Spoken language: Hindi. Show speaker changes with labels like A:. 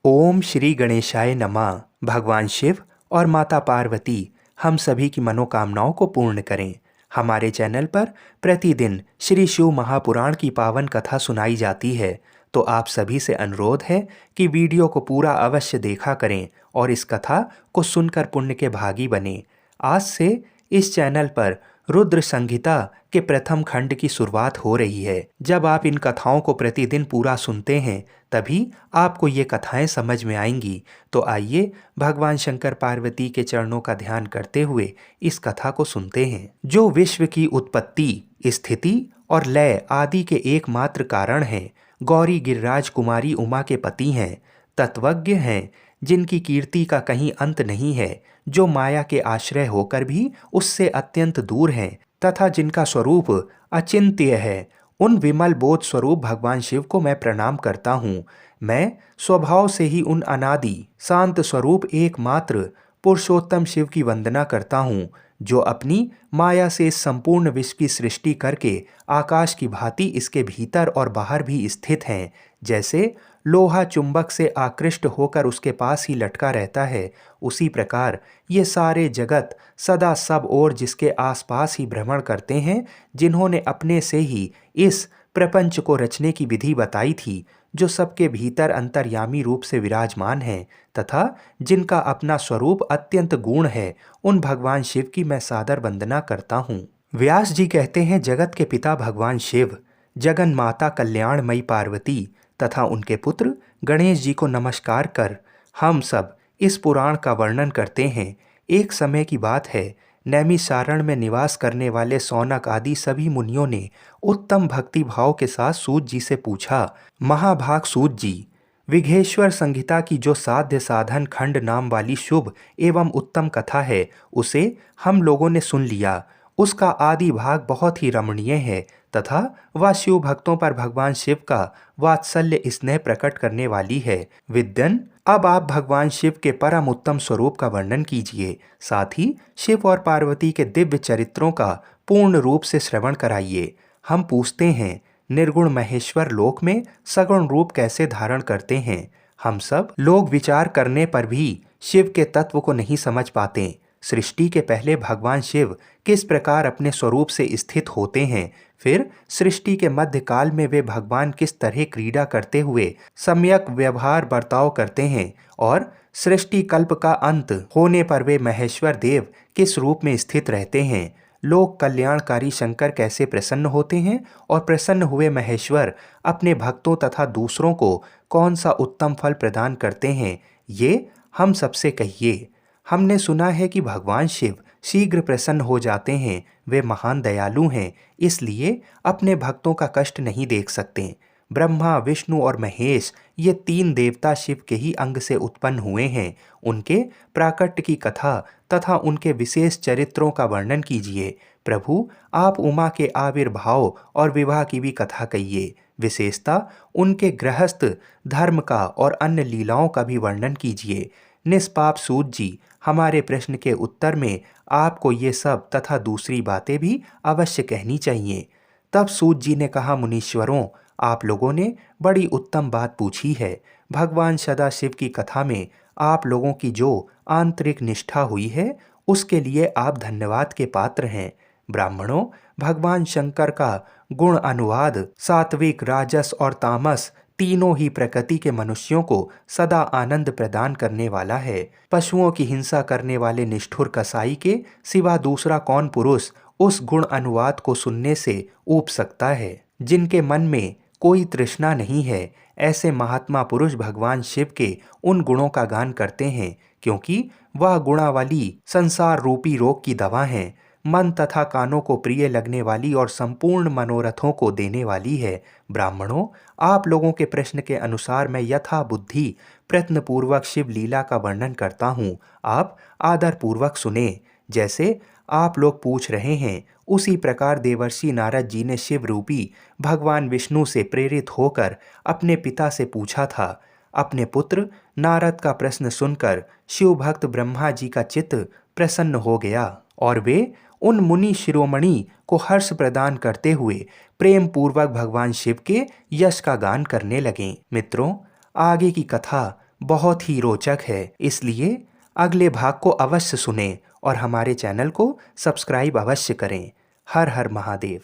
A: ओम श्री गणेशाय नमः। भगवान शिव और माता पार्वती हम सभी की मनोकामनाओं को पूर्ण करें। हमारे चैनल पर प्रतिदिन श्री शिव महापुराण की पावन कथा सुनाई जाती है, तो आप सभी से अनुरोध है कि वीडियो को पूरा अवश्य देखा करें और इस कथा को सुनकर पुण्य के भागी बने। आज से इस चैनल पर रुद्र संहिता के प्रथम खंड की शुरुआत हो रही है। जब आप इन कथाओं को प्रतिदिन पूरा सुनते हैं तभी आपको ये कथाएं समझ में आएंगी। तो आइए भगवान शंकर पार्वती के चरणों का ध्यान करते हुए इस कथा को सुनते हैं। जो विश्व की उत्पत्ति, स्थिति और लय आदि के एकमात्र कारण हैं, गौरी गिरिराज कुमारी उमा के पति हैं, तत्वज्ञ हैं, जिनकी कीर्ति का कहीं अंत नहीं है, जो माया के आश्रय होकर भी उससे अत्यंत दूर हैं तथा जिनका स्वरूप अचिंत्य है, उन विमल बोध स्वरूप भगवान शिव को मैं प्रणाम करता हूँ। मैं स्वभाव से ही उन अनादि शांत स्वरूप एकमात्र पुरुषोत्तम शिव की वंदना करता हूँ, जो अपनी माया से इस संपूर्ण विश्व की सृष्टि करके आकाश की भांति इसके भीतर और बाहर भी स्थित हैं। जैसे लोहा चुंबक से आकृष्ट होकर उसके पास ही लटका रहता है, उसी प्रकार ये सारे जगत सदा सब ओर जिसके आसपास ही भ्रमण करते हैं, जिन्होंने अपने से ही इस प्रपंच को रचने की विधि बताई थी, जो सबके भीतर अंतर्यामी रूप से विराजमान है तथा जिनका अपना स्वरूप अत्यंत गुण है, उन भगवान शिव की मैं सादर वंदना करता हूँ। व्यास जी कहते हैं, जगत के पिता भगवान शिव, जगन माता कल्याणमयी पार्वती तथा उनके पुत्र गणेश जी को नमस्कार कर हम सब इस पुराण का वर्णन करते हैं। एक समय की बात है, नैमिषारण्य में निवास करने वाले सौनक आदि सभी मुनियों ने उत्तम भक्ति भाव के साथ सूत जी से पूछा, महाभाग सूत जी, विघ्नेश्वर संहिता की जो साध्य साधन खंड नाम वाली शुभ एवं उत्तम कथा है, उसे हम लोगों ने सुन लिया। उसका आदि भाग बहुत ही रमणीय है तथा वह शिव भक्तों पर भगवान शिव का वात्सल्य स्नेह प्रकट करने वाली है। विद्यन, अब आप भगवान शिव के परम उत्तम स्वरूप का वर्णन कीजिए, साथ ही शिव और पार्वती के दिव्य चरित्रों का पूर्ण रूप से श्रवण कराइए। हम पूछते हैं, निर्गुण महेश्वर लोक में सगुण रूप कैसे धारण करते हैं? हम सब लोग विचार करने पर भी शिव के तत्व को नहीं समझ पाते। सृष्टि के पहले भगवान शिव किस प्रकार अपने स्वरूप से स्थित होते हैं, फिर सृष्टि के मध्य काल में वे भगवान किस तरह क्रीड़ा करते हुए सम्यक व्यवहार बर्ताव करते हैं, और सृष्टि कल्प का अंत होने पर वे महेश्वर देव किस रूप में स्थित रहते हैं। लोक कल्याणकारी शंकर कैसे प्रसन्न होते हैं और प्रसन्न हुए महेश्वर अपने भक्तों तथा दूसरों को कौन सा उत्तम फल प्रदान करते हैं, ये हम सबसे कहिए। हमने सुना है कि भगवान शिव शीघ्र प्रसन्न हो जाते हैं। वे महान दयालु हैं, इसलिए अपने भक्तों का कष्ट नहीं देख सकते। ब्रह्मा, विष्णु और महेश, ये तीन देवता शिव के ही अंग से उत्पन्न हुए हैं। उनके प्राकट्य की कथा तथा उनके विशेष चरित्रों का वर्णन कीजिए। प्रभु, आप उमा के आविर्भाव और विवाह की भी कथा कहिए। विशेषता उनके गृहस्थ धर्म का और अन्य लीलाओं का भी वर्णन कीजिए। निष्पाप सूत जी, हमारे प्रश्न के उत्तर में आपको ये सब तथा दूसरी बातें भी अवश्य कहनी चाहिए। तब सूत जी ने कहा, मुनीश्वरों, आप लोगों ने बड़ी उत्तम बात पूछी है। भगवान सदाशिव की कथा में आप लोगों की जो आंतरिक निष्ठा हुई है, उसके लिए आप धन्यवाद के पात्र हैं। ब्राह्मणों, भगवान शंकर का गुण अनुवाद सात्विक, राजस और तामस तीनों ही प्रकृति के मनुष्यों को सदा आनंद प्रदान करने वाला है। पशुओं की हिंसा करने वाले निष्ठुर कसाई के सिवा दूसरा कौन पुरुष उस गुण अनुवाद को सुनने से ऊब सकता है? जिनके मन में कोई तृष्णा नहीं है, ऐसे महात्मा पुरुष भगवान शिव के उन गुणों का गान करते हैं, क्योंकि वह गुणावली संसार रूपी रोग की दवा है, मन तथा कानों को प्रिय लगने वाली और संपूर्ण मनोरथों को देने वाली है। ब्राह्मणों, आप लोगों के प्रश्न के अनुसार मैं यथा बुद्धि प्रयत्नपूर्वक शिव लीला का वर्णन करता हूँ। आप आदर पूर्वक सुने। जैसे आप लोग पूछ रहे हैं, उसी प्रकार देवर्षि नारद जी ने शिव रूपी भगवान विष्णु से प्रेरित होकर अपने पिता से पूछा था। अपने पुत्र नारद का प्रश्न सुनकर शिव भक्त ब्रह्मा जी का चित्त प्रसन्न हो गया और वे उन मुनि शिरोमणि को हर्ष प्रदान करते हुए प्रेम पूर्वक भगवान शिव के यश का गान करने लगे। मित्रों, आगे की कथा बहुत ही रोचक है, इसलिए अगले भाग को अवश्य सुनें और हमारे चैनल को सब्सक्राइब अवश्य करें। हर हर महादेव।